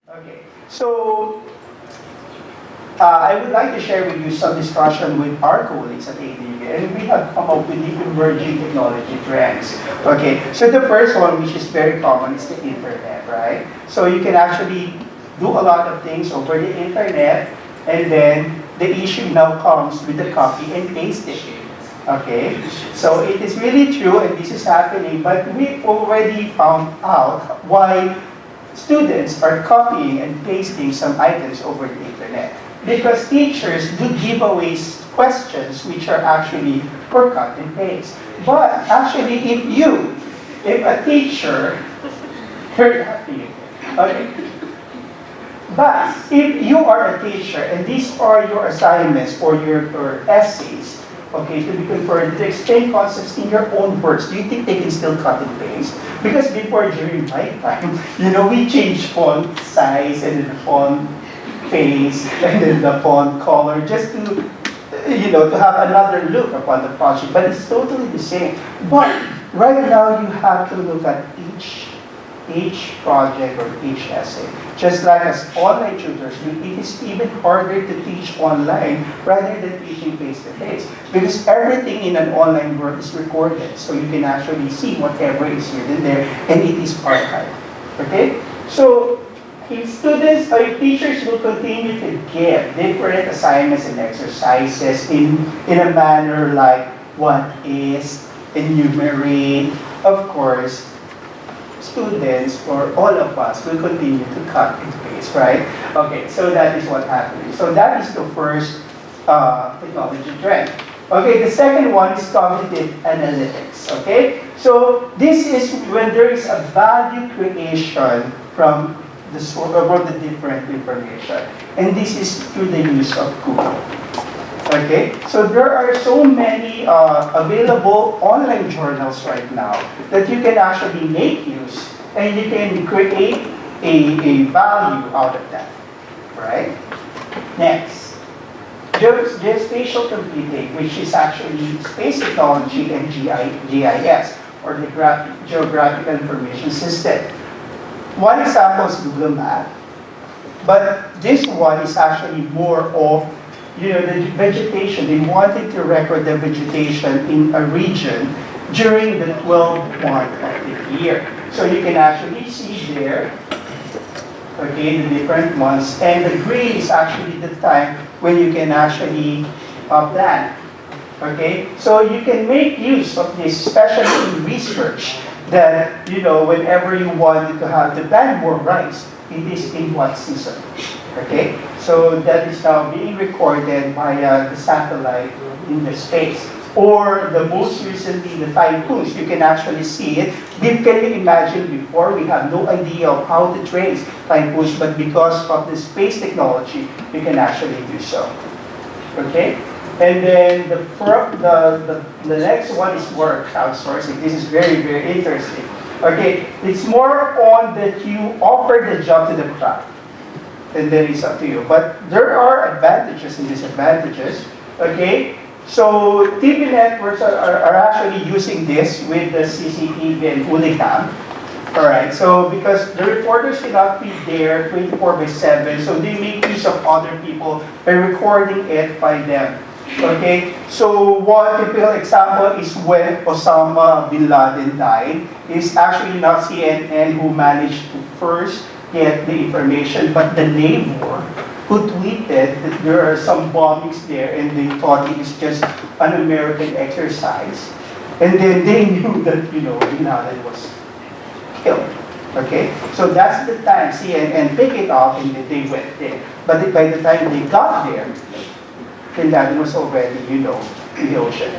Okay, so I would like to share with you some discussion with our colleagues at ADB, and we have come up with the emerging technology trends. Okay, so the first one, which is very common, is the internet, right? So you can actually do a lot of things over the internet, and then the issue now comes with the copy and pasting. Okay, so it is really true, and this is happening, but we already found out why students are copying and pasting some items over the internet. Because teachers do giveaways questions which are actually for cut and paste. But actually, if a teacher, very happy, okay. But if you are a teacher and these are your assignments or your essays, okay, to be converted to explain concepts in your own words, do you think they can still cut and paste? Because before, during my time, we changed font size and then the font face and then the font color just to have another look upon the project. But it's totally the same. But right now, you have to look at each project or each essay. Just like as online tutors do, it is even harder to teach online rather than teaching face-to-face. Because everything in an online world is recorded. So you can actually see whatever is written there and it is archived. Okay? So if students or if teachers will continue to give different assignments and exercises in a manner like what is, enumerate, of course, students or all of us will continue to cut and paste, right? Okay, so that is what happens. So that is the first technology trend. Okay, the second one is cognitive analytics. Okay, so this is when there is a value creation from the source about the different information, and this is through the use of Google. Okay, so there are so many available online journals right now that you can actually make use and you can create a value out of that, right? Next, geospatial computing, which is actually space technology and GIS, or the Geographical Information System. One example is Google Maps, but this one is actually more of the vegetation. They wanted to record the vegetation in a region during the 12th month of the year. So you can actually see there, okay, the different months. And the green is actually the time when you can actually plant. Okay, so you can make use of this, especially in research, that, whenever you wanted to have the plant more rice, it is in what season. Okay, so that is now being recorded via the satellite in the space. Or the most recently, the typhoons, you can actually see it. Can you imagine before, we have no idea of how to trace typhoons, but because of the space technology, we can actually do so. Okay, and then the next one is work outsourcing. This is very, very interesting. Okay, it's more on that you offer the job to the crowd, and then it's up to you. But there are advantages and disadvantages. Okay, so TV networks are actually using this with the CCTV and Ulicam. Alright, so because the reporters cannot be there 24/7, so they make use of other people by recording it by them. Okay, so one typical example is when Osama bin Laden died. It's actually not CNN who managed to first get the information, but the neighbor who tweeted that there are some bombings there and they thought it is just an American exercise. And then they knew that, bin Laden was killed. Okay, so that's the time CNN picked it up and they went there. But by the time they got there, bin Laden was already, in the ocean.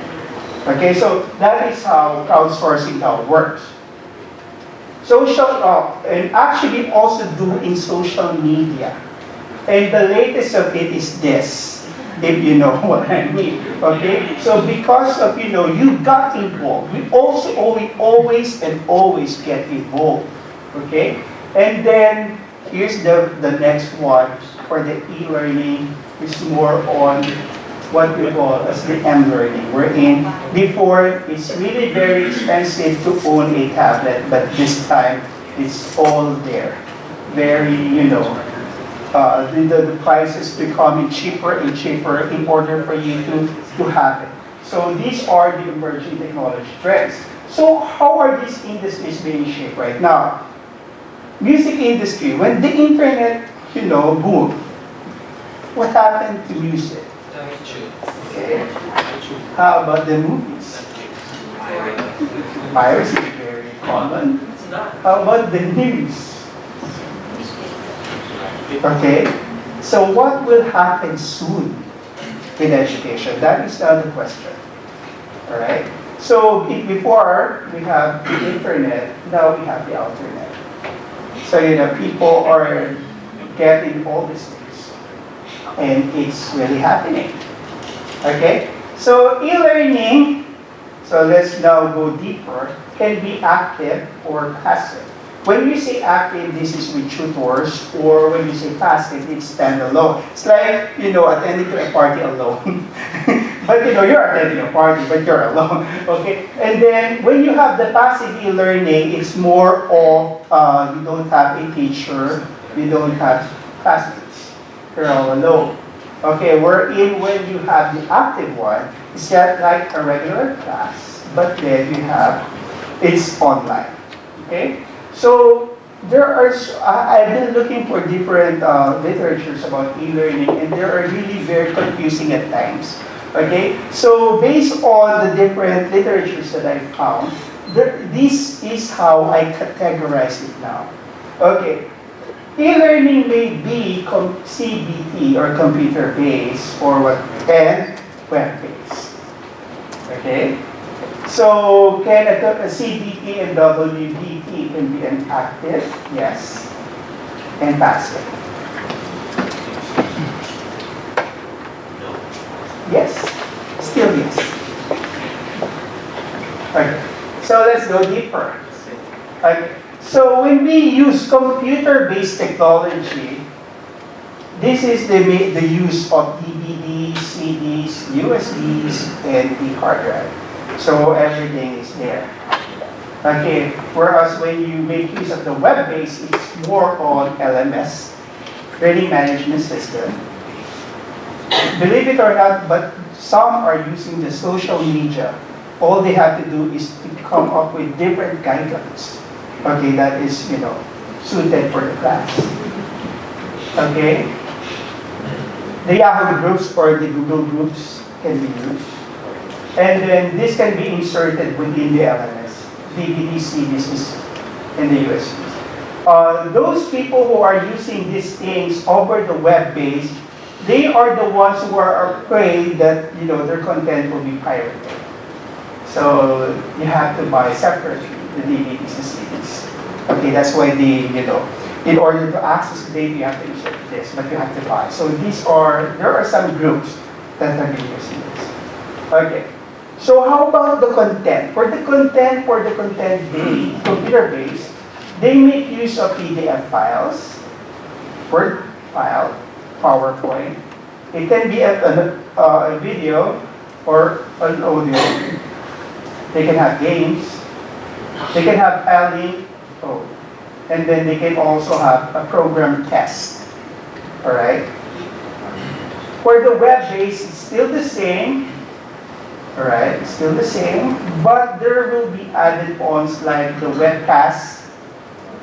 Okay, so that is how crowdsourcing now works. And actually also do in social media. And the latest of it is this, if you know what I mean. Okay, so because of, you got involved, we always get involved. Okay, and then here's the next one for the e-learning is more on what we call as the M-learning. Wherein before it's really very expensive to own a tablet, but this time it's all there. very, the price is becoming cheaper and cheaper in order for you to have it. So these are the emerging technology trends. So how are these industries being shaped right now? Music industry, when the internet, boom, what happened to music? Okay. How about the movies? Piracy is very common. How about the news? Okay. So what will happen soon in education? That is the other question. Alright? So before we have the internet, now we have the alternate. So people are getting all these things. And it's really happening. Okay? So e-learning, so let's now go deeper, can be active or passive. When you say active, this is with tutors, or when you say passive, it's standalone. It's like, attending to a party alone. But you're attending a party, but you're alone. Okay? And then when you have the passive e-learning, it's more of, you don't have a teacher, you don't have classmates. You're all alone. Okay, wherein when you have the active one, it's just like a regular class, but then it's online. Okay? So I've been looking for different literatures about e-learning, and they are really very confusing at times. Okay, so based on the different literatures that I found, this is how I categorize it now. Okay, e-learning may be CBT or computer-based or and web-based. Okay. So, can a CBT and WBT can be an active? Yes. And passive? Yes. Still yes. Okay. So, let's go deeper. Okay. So, when we use computer-based technology, this is the use of DVDs, CDs, USBs, and the hard drive. So everything is there. Okay, whereas when you make use of the web-based, it's more on LMS, Learning Management System. Believe it or not, but some are using the social media. All they have to do is to come up with different guidelines. Okay, that is, suited for the class. Okay? The Yahoo groups or the Google groups can be used. And then this can be inserted within the LMS, DVD, CDs, and the USBs. Those people who are using these things over the web-based, they are the ones who are afraid that their content will be pirated. So you have to buy separately the DVDs and CDs. Okay, that's why in order to access the data, you have to insert this, but you have to buy. So there are some groups that are using this. Okay. So how about the content? For the content based, computer-based, they make use of PDF files, Word file, PowerPoint. It can be a video or an audio. They can have games. They can have filing. And then they can also have a program test. All right. For the web-based, it's still the same. Alright, still the same, but there will be added ons like the webcast,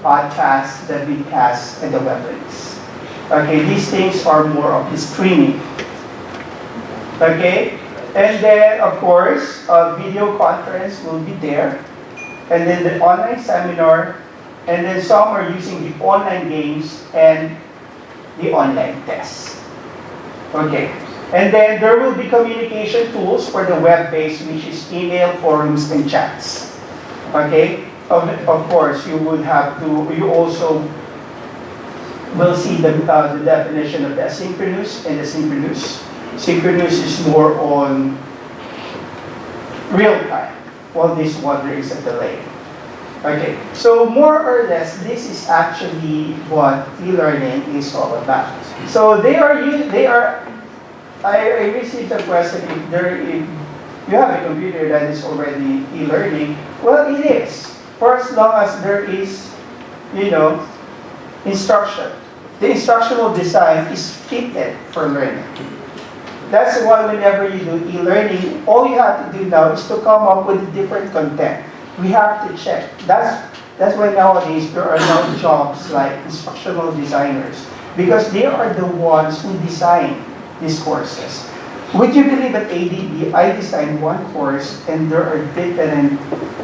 podcast, the vidcast, and the web links. Okay, these things are more of the streaming. Okay, and then of course, video conference will be there, and then the online seminar, and then some are using the online games and the online tests. Okay. And then there will be communication tools for the web-based, which is email, forums, and chats. Okay? Of course, you also will see the definition of the asynchronous and the synchronous. Synchronous is more on real time, while this one there is a delay. Okay, so more or less, this is actually what e-learning is all about. So I received a question if you have a computer that is already e-learning. Well, it is. For as long as there is, instruction. The instructional design is fitted for learning. That's why whenever you do e-learning, all you have to do now is to come up with different content. We have to check. That's why nowadays there are now jobs like instructional designers, because they are the ones who design these courses. Would you believe at ADB, I designed one course and there are different,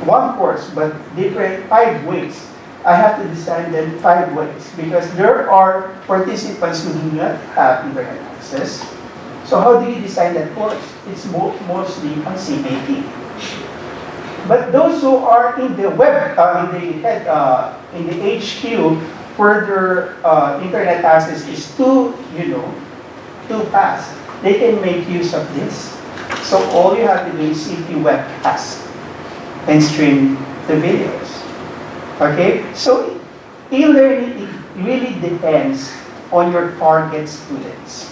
one course, but different 5 ways. I have to design them 5 ways because there are participants who do not have internet access. So how do you design that course? It's mostly on CAT. But those who are in the web, in the HQ, where their internet access is too fast, they can make use of this. So all you have to do is simply webcast and stream the videos. Okay? So e-learning, it really depends on your target students.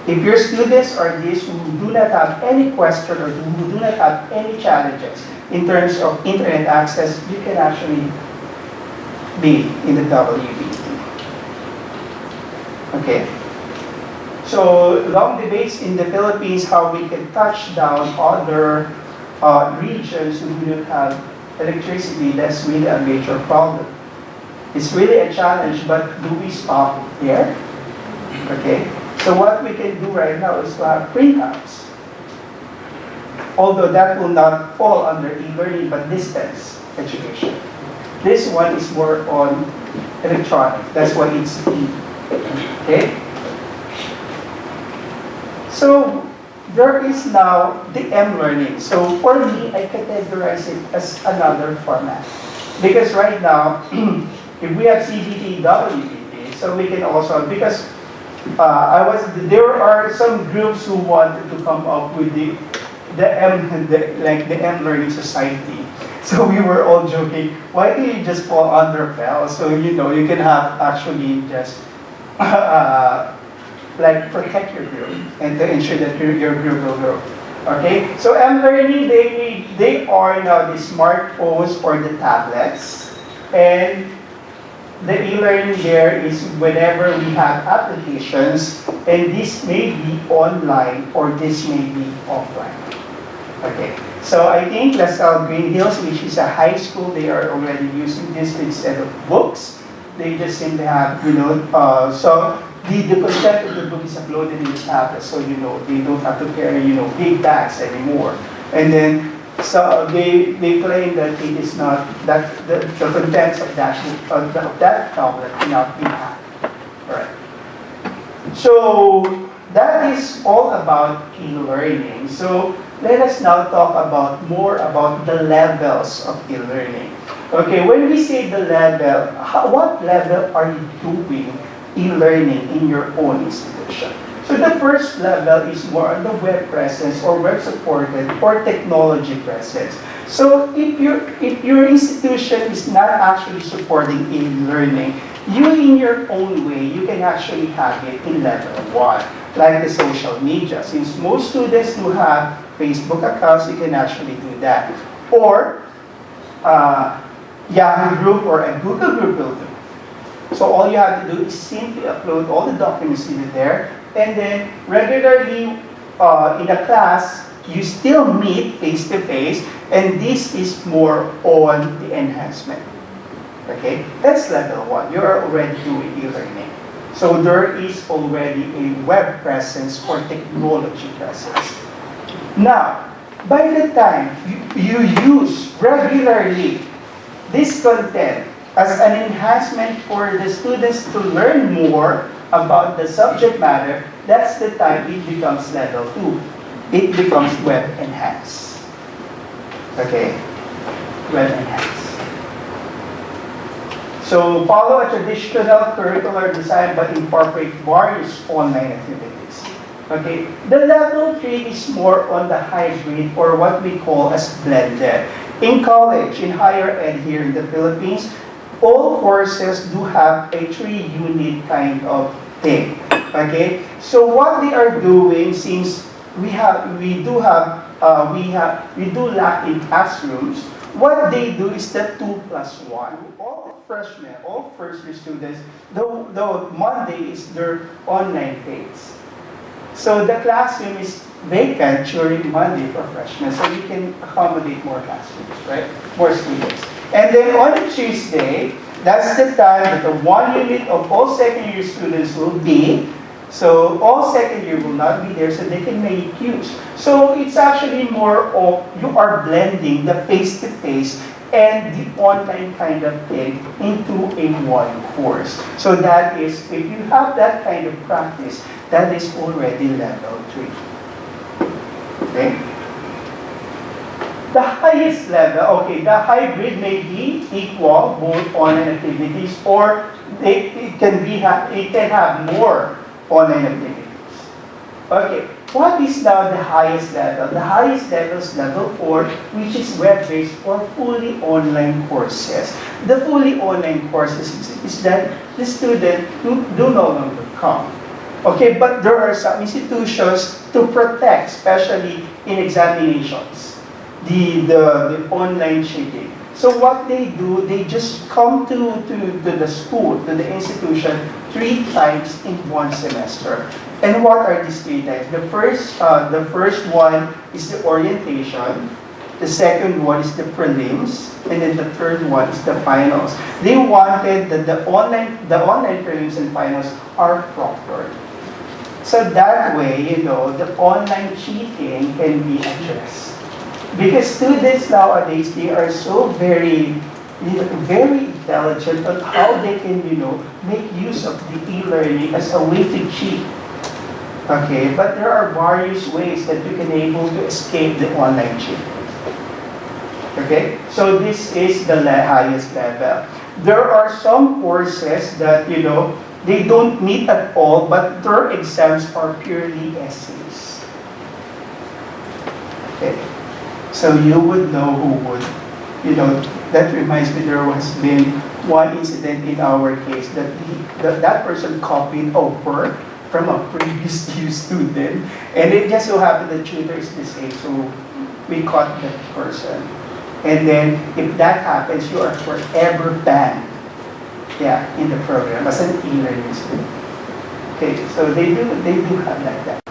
If your students are these who do not have any question or who do not have any challenges in terms of internet access, you can actually be in the WBT. Okay. So long debates in the Philippines how we can touch down other regions who do not have electricity. That's really a major problem. It's really a challenge, but do we stop there? Okay. So what we can do right now is to have printouts. Although that will not fall under e-learning, but distance education. This one is more on electronic. That's why it's E. Okay? So there is now the M-learning. So for me, I categorize it as another format. Because right now, if we have CBT, WBT, so we can also, because there are some groups who wanted to come up with the M Learning Society. So we were all joking, why do you just fall under PEL? So you can have actually just like protect your group and to ensure that your group will grow. Okay? So M Learning, they are now the smartphones or the tablets, and the e-learning there is whenever we have applications, and this may be online or this may be offline. Okay, so I think LaSalle Green Hills, which is a high school, they are already using this instead of books. They just seem to have, so the content of the book is uploaded in the tablet, so they don't have to carry, big bags anymore. And then so they claim that it is not that the contents of that tablet cannot be hacked. Right. So that is all about e-learning. So let us now talk more about the levels of e-learning. Okay, when we say the level, what level are you doing e-learning in your own institution? So the first level is more on the web presence or web supported or technology presence. So if your institution is not actually supporting e-learning, you in your own way, you can actually have it in level 1, like the social media. Since most students do have Facebook accounts, you can actually do that. Or Yahoo group or a Google group will do. So all you have to do is simply upload all the documents in there, and then regularly in a class, you still meet face-to-face, and this is more on the enhancement. Okay? That's level 1. You're already doing e-learning. So there is already a web presence or technology presence. Now, by the time you use regularly this content as an enhancement for the students to learn more about the subject matter, that's the time it becomes level 2. It becomes web enhanced. Okay? Web enhanced. So follow a traditional curricular design but incorporate various online activities. Okay? The level 3 is more on the hybrid or what we call as blended. In college, in higher ed here in the Philippines, all courses do have a 3-unit kind of thing. Okay? So what they are doing, since we do lack in classrooms, what they do is the 2+1. freshmen, all first year students, the Monday is their online phase. So the classroom is vacant during Monday for freshmen, so we can accommodate more classrooms, right? More students. And then on a Tuesday, that's the time that the 1 unit of all second year students will be. So all second year will not be there, so they can make use. So it's actually more of you are blending the face-to-face and the online kind of thing into a one course. So that is, if you have that kind of practice, that is already level 3. Okay? The highest level, okay, the hybrid may be equal both online activities, or it can have more online activities. Okay, what is now the highest level? The highest level is level 4, which is web-based or fully online courses. The fully online courses is that the student do no longer come. Okay, but there are some institutions to protect, especially in examinations, the online cheating. So what they do, they just come to the school, to the institution, 3 times in 1 semester. And what are these 3 times? The first one is the orientation. The second one is the prelims, and then the third one is the finals. They wanted that the online prelims and finals are proper. So that way, the online cheating can be addressed. Because students nowadays, they are so very intelligent on how they can, make use of the e-learning as a way to cheat. Okay, but there are various ways that you can able to escape the online cheat. Okay, so this is the highest level. There are some courses that, they don't meet at all, but their exams are purely essays. Okay. So you would know who would, that reminds me there has been one incident in our case that that person copied a work from a previous year student, and it just so happened the tutor is the same, so we caught that person. And then if that happens, you are forever banned, in the program as an e-learning student. Okay, so they do have like that.